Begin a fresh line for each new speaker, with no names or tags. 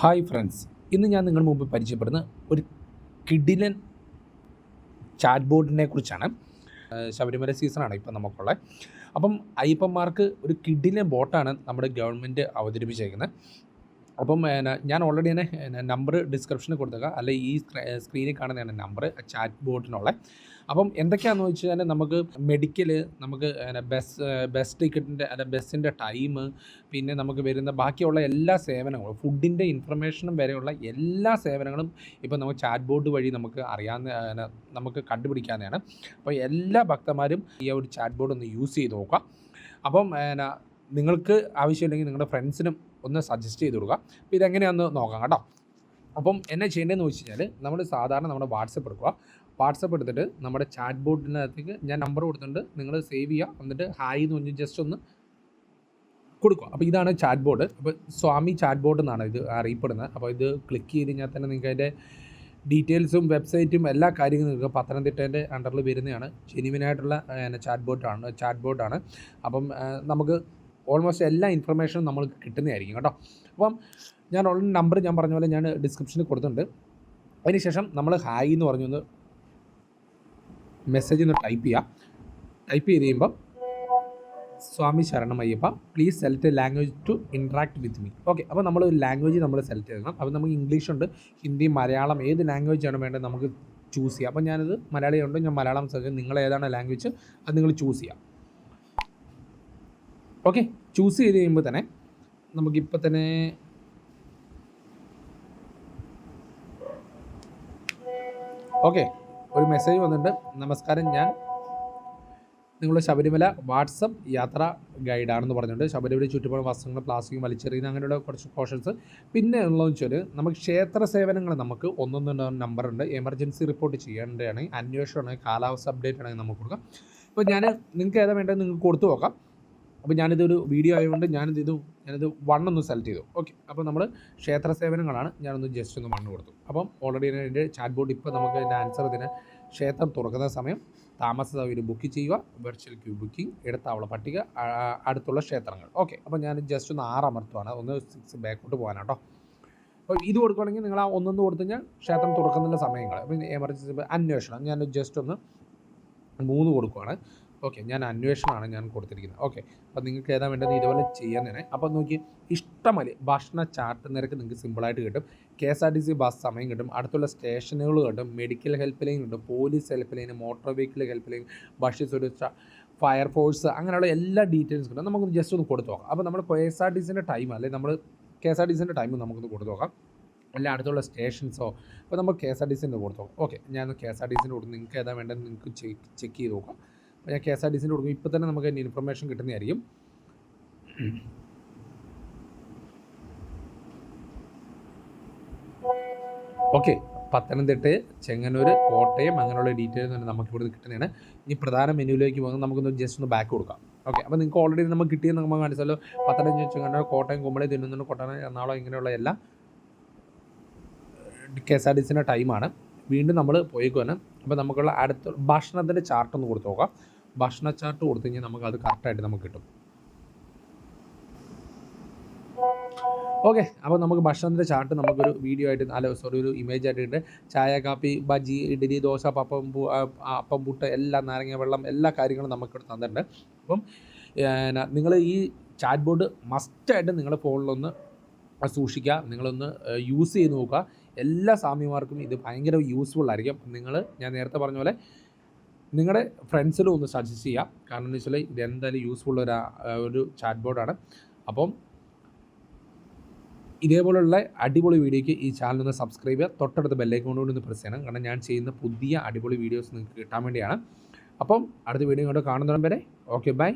Hi friends, ഇന്ന് ഞാൻ നിങ്ങളുടെ മുമ്പിൽ പരിചയപ്പെടുന്ന ഒരു കിടിലൻ ചാറ്റ് ബോർഡിനെ കുറിച്ചാണ്. ശബരിമല സീസണാണ് ഇപ്പം നമുക്കുള്ളത്. അപ്പം അയ്യപ്പന്മാർക്ക് ഒരു കിടിലൻ ബോട്ടാണ് നമ്മുടെ ഗവൺമെൻറ് അവതരിപ്പിച്ചേക്കുന്നത്. അപ്പം ഞാൻ ഓൾറെഡി തന്നെ നമ്പർ ഡിസ്ക്രിപ്ഷനിൽ കൊടുത്തേക്കാം, അല്ലെ ഈ സ്ക്രീനിൽ കാണുന്നതാണ് നമ്പർ ചാറ്റ് ബോർഡിനുള്ള. അപ്പം എന്തൊക്കെയാണെന്ന് വെച്ച് കഴിഞ്ഞാൽ നമുക്ക് മെഡിക്കൽ, നമുക്ക് ബസ് ടിക്കറ്റിൻ്റെ അല്ല ബസ്സിൻ്റെ ടൈം, പിന്നെ നമുക്ക് വരുന്ന ബാക്കിയുള്ള എല്ലാ സേവനങ്ങളും, ഫുഡിൻ്റെ ഇൻഫർമേഷനും വരെയുള്ള എല്ലാ സേവനങ്ങളും ഇപ്പോൾ നമുക്ക് ചാറ്റ് ബോർഡ് വഴി നമുക്ക് നമുക്ക് കണ്ടുപിടിക്കാവുന്നതാണ്. അപ്പോൾ എല്ലാ ഭക്തന്മാരും ഈ ഒരു ചാറ്റ് ബോർഡ് ഒന്ന് യൂസ് ചെയ്ത് നോക്കുക. അപ്പം നിങ്ങൾക്ക് ആവശ്യമില്ലെങ്കിൽ നിങ്ങളുടെ ഫ്രണ്ട്സിനും ഒന്ന് സജസ്റ്റ് ചെയ്ത് കൊടുക്കുക. അപ്പോൾ ഇതെങ്ങനെയാണെന്ന് നോക്കാം കേട്ടോ. അപ്പം എന്നെ ചെയ്യേണ്ടതെന്ന് വെച്ച് കഴിഞ്ഞാൽ നമ്മൾ സാധാരണ നമ്മുടെ വാട്സപ്പ് എടുക്കുക. വാട്സപ്പ് എടുത്തിട്ട് നമ്മുടെ ചാറ്റ് ബോർഡിനകത്തേക്ക് ഞാൻ നമ്പർ കൊടുത്തിട്ടുണ്ട്, നിങ്ങൾ സേവ് ചെയ്യുക. എന്നിട്ട് ഹായ് എന്ന് പറഞ്ഞ് ജസ്റ്റ് ഒന്ന് കൊടുക്കുക. അപ്പോൾ ഇതാണ് ചാറ്റ് ബോർഡ്. അപ്പോൾ സ്വാമി ചാറ്റ് ബോർഡ് എന്നാണ് ഇത് അറിയപ്പെടുന്നത്. അപ്പോൾ ഇത് ക്ലിക്ക് ചെയ്ത് കഴിഞ്ഞാൽ തന്നെ നിങ്ങൾക്ക് അതിൻ്റെ ഡീറ്റെയിൽസും വെബ്സൈറ്റും എല്ലാ കാര്യങ്ങളും നിങ്ങൾക്ക് പത്തനംതിട്ടേൻ്റെ അണ്ടറിൽ വരുന്നതാണ്. ജെന്യുവിനായിട്ടുള്ള ചാറ്റ് ബോർഡാണ്. അപ്പം നമുക്ക് ഓൾമോസ്റ്റ് എല്ലാ ഇൻഫർമേഷനും നമ്മൾക്ക് കിട്ടുന്നതായിരിക്കും കേട്ടോ. അപ്പം ഞാൻ ഓൾറെഡി നമ്പർ ഞാൻ പറഞ്ഞ പോലെ ഞാൻ ഡിസ്ക്രിപ്ഷനിൽ കൊടുത്തിട്ടുണ്ട്. അതിനുശേഷം നമ്മൾ ഹായ് എന്ന് പറഞ്ഞൊന്ന് മെസ്സേജ് ഒന്ന് ടൈപ്പ് ചെയ്ത് കഴിയുമ്പോൾ സ്വാമി ശരണമയ്യപ്പ please select language to interact with me. Okay, അപ്പോൾ നമ്മൾ ഒരു ലാംഗ്വേജ് നമ്മൾ സെലക്ട് ചെയ്യണം. അപ്പോൾ നമുക്ക് ഇംഗ്ലീഷുണ്ട്, ഹിന്ദി, മലയാളം, ഏത് ലാംഗ്വേജാണ് വേണ്ടത് നമുക്ക് ചൂസ് ചെയ്യാം. അപ്പോൾ ഞാനിത് മലയാളിയുണ്ട്, ഞാൻ മലയാളം സെലക്ട്. നിങ്ങൾ ഏതാണ് ലാംഗ്വേജ് അത് നിങ്ങൾ ചൂസ് ചെയ്യാം. ഓക്കെ, ചൂസ് ചെയ്ത് കഴിയുമ്പോൾ തന്നെ നമുക്കിപ്പോൾ തന്നെ ഓക്കെ ഒരു മെസ്സേജ് വന്നിട്ടുണ്ട്. നമസ്കാരം, ഞാൻ നിങ്ങളുടെ ശബരിമല വാട്സപ്പ് യാത്രാ ഗൈഡാണെന്ന് പറഞ്ഞിട്ടുണ്ട്. ശബരിമല ചുറ്റുപാട് വസ്ത്രങ്ങൾ, പ്ലാസ്റ്റിക് വലിച്ചെറിയുന്ന അങ്ങനെയുള്ള കുറച്ച് കോഷൻസ്. പിന്നെ ഉള്ളതെന്ന് വെച്ചാൽ നമുക്ക് ക്ഷേത്ര സേവനങ്ങൾ നമുക്ക് ഒന്നൊന്നും നമ്പറുണ്ട്. എമർജൻസി റിപ്പോർട്ട് ചെയ്യേണ്ടതാണ്, അന്വേഷണമാണ്, കാലാവസ്ഥ അപ്ഡേറ്റ് ആണെങ്കിൽ നമുക്ക് കൊടുക്കാം. ഇപ്പോൾ നിങ്ങൾക്ക് ഏതാ വേണ്ടത് നിങ്ങൾക്ക് കൊടുത്തു നോക്കാം. അപ്പോൾ ഞാനിതൊരു വീഡിയോ ആയതുകൊണ്ട് ഞാനിത് വണ്ണൊന്ന് സെലക്ട് ചെയ്തു. ഓക്കെ, അപ്പോൾ നമ്മൾ ക്ഷേത്ര സേവനങ്ങളാണ്. ഞാനൊന്ന് ജസ്റ്റ് ഒന്ന് മണ്ണ് കൊടുത്തു. അപ്പം ഓൾറെഡി എൻ്റെ ചാറ്റ് ബോർഡ് ഇപ്പോൾ നമുക്ക് അതിൻ്റെ ആൻസർ ഇതിന് ക്ഷേത്രം തുറക്കുന്ന സമയം, താമസ സൗകര്യം ബുക്ക് ചെയ്യുക, വെർച്വൽ ക്യൂ ബുക്കിംഗ്, ഇടത്താവള പട്ടിക, അടുത്തുള്ള ക്ഷേത്രങ്ങൾ. ഓക്കെ, അപ്പോൾ ഞാൻ ജസ്റ്റ് ഒന്ന് 6 അമർത്തുവാണ്, ഒന്ന് 6 ബാക്കോട്ട് പോകാനാട്ടോ. അപ്പോൾ ഇത് കൊടുക്കുകയാണെങ്കിൽ നിങ്ങൾ ആ ഒന്നൊന്ന് കൊടുത്തു കഴിഞ്ഞാൽ ക്ഷേത്രം തുറക്കുന്നതിൻ്റെ സമയങ്ങൾ. അപ്പോൾ എമർജൻസി അന്വേഷണം ഞാൻ ജസ്റ്റ് ഒന്ന് 3 കൊടുക്കുകയാണ്. ഓക്കെ, ഞാൻ അന്വേഷണമാണ് ഞാൻ കൊടുത്തിരിക്കുന്നത്. ഓക്കെ, അപ്പോൾ നിങ്ങൾക്ക് ഏതാ വേണ്ടത് ഇതുപോലെ ചെയ്യാൻ തന്നെ. അപ്പോൾ നോക്കി ഇഷ്ടമല്ലേ ഭക്ഷണ ചാർട്ട് നിരക്ക് നിങ്ങൾക്ക് സിമ്പിളായിട്ട് കിട്ടും. KSRTC ബസ് സമയം കിട്ടും, അടുത്തുള്ള സ്റ്റേഷനുകൾ കിട്ടും, മെഡിക്കൽ ഹെൽപ്പ് ലൈൻ കിട്ടും, police help line, motor vehicle help line, ഭക്ഷ്യസുരക്ഷ, ഫയർഫോഴ്സ്, അങ്ങനെയുള്ള എല്ലാ ഡീറ്റെയിൽസ് കിട്ടും. നമുക്ക് ജസ്റ്റ് ഒന്ന് കൊടുത്തു നോക്കാം. അപ്പോൾ നമ്മൾ KSRTCൻ്റെ ടൈം അല്ലെങ്കിൽ നമ്മൾ KSRTCൻ്റെ ടൈം നമുക്കൊന്ന് കൊടുത്തു നോക്കാം, അല്ല അടുത്തുള്ള സ്റ്റേഷൻസോ. അപ്പോൾ നമ്മൾ KSRTCൻ്റെ കൊടുത്തു നോക്കാം. ഓക്കെ, ഞാൻ KSRTCൻ്റെ കൊടുത്ത് നിങ്ങൾക്ക് ഏതാ വേണ്ടത് നിങ്ങൾക്ക് ചെക്ക് ചെയ്ത് നോക്കാം. അപ്പോൾ ഞാൻ KSRTCൻ്റെ കൊടുക്കും. ഇപ്പോൾ തന്നെ നമുക്ക് അതിൻ്റെ ഇൻഫർമേഷൻ കിട്ടുന്നതായിരിക്കും. ഓക്കെ, പത്തനംതിട്ട, ചെങ്ങന്നൂർ, കോട്ടയം, അങ്ങനെയുള്ള ഡീറ്റെയിൽസ് തന്നെ നമുക്ക് ഇവിടുന്ന് കിട്ടുന്നതാണ്. ഇനി പ്രധാന മെനുവിലേക്ക് പോകുന്നത് നമുക്കൊന്ന് ജസ്റ്റ് ഒന്ന് ബാക്ക് കൊടുക്കാം. ഓക്കെ, അപ്പോൾ നിങ്ങൾക്ക് ഓൾറെഡി നമുക്ക് കിട്ടിയെന്ന് നമുക്ക് മനസ്സിലോ. പത്തനംതിട്ട, ചെങ്ങന്നൂർ, കോട്ടയം, കുമ്പളി, തിരുവനന്തപുരം, കൊട്ടാരം, എറണാകുളം, ഇങ്ങനെയുള്ള എല്ലാ KSRTCൻ്റെ ടൈമാണ്. വീണ്ടും നമ്മൾ പോയേക്കുവാണ്. അപ്പോൾ നമുക്കുള്ള അടുത്ത ഭക്ഷണത്തിൻ്റെ ചാർട്ട് ഒന്ന് കൊടുത്ത് നോക്കാം. ഭക്ഷണ ചാർട്ട് കൊടുത്തു കഴിഞ്ഞാൽ നമുക്കത് കറക്റ്റായിട്ട് നമുക്ക് കിട്ടും. ഓക്കെ, അപ്പോൾ നമുക്ക് ഭക്ഷണത്തിൻ്റെ ചാർട്ട് നമുക്കൊരു വീഡിയോ ആയിട്ട് ഒരു ഇമേജ് ആയിട്ട് ഇട്ട് ചായ, കാപ്പി, ബജി, ഇഡ്ഡലി, ദോശ, അപ്പം, പുട്ട്, എല്ലാം, നാരങ്ങ വെള്ളം, എല്ലാ കാര്യങ്ങളും നമുക്കിവിടെ തന്നിട്ടുണ്ട്. അപ്പം നിങ്ങൾ ഈ ചാറ്റ് ബോർഡ് മസ്റ്റായിട്ട് നിങ്ങളുടെ ഫോണിലൊന്ന് സൂക്ഷിക്കുക, നിങ്ങളൊന്ന് യൂസ് ചെയ്ത് നോക്കുക. എല്ലാ സ്വാമിമാർക്കും ഇത് ഭയങ്കര യൂസ്ഫുൾ ആയിരിക്കും. ഞാൻ നേരത്തെ പറഞ്ഞ പോലെ നിങ്ങളുടെ ഫ്രണ്ട്സിനും ഒന്ന് സജസ്റ്റ് ചെയ്യാം. കാരണം എന്ന് വെച്ചാൽ ഇത് എന്തായാലും യൂസ്ഫുൾ ഒരു ചാറ്റ് ബോർഡാണ്. അപ്പം ഇതേപോലുള്ള അടിപൊളി വീഡിയോയ്ക്ക് ഈ ചാനലൊന്ന് സബ്സ്ക്രൈബ് ചെയ്യുക, തൊട്ടടുത്ത് ബെല്ലൈക്കൺ കൊണ്ട് ഒന്ന് പ്രസ് ചെയ്യണം. കാരണം ഞാൻ ചെയ്യുന്ന പുതിയ അടിപൊളി വീഡിയോസ് നിങ്ങൾക്ക് കിട്ടാൻ വേണ്ടിയാണ്. അപ്പം അടുത്ത വീഡിയോ കൊണ്ട് കാണുന്നതിനും വരെ ഓക്കെ, ബൈ.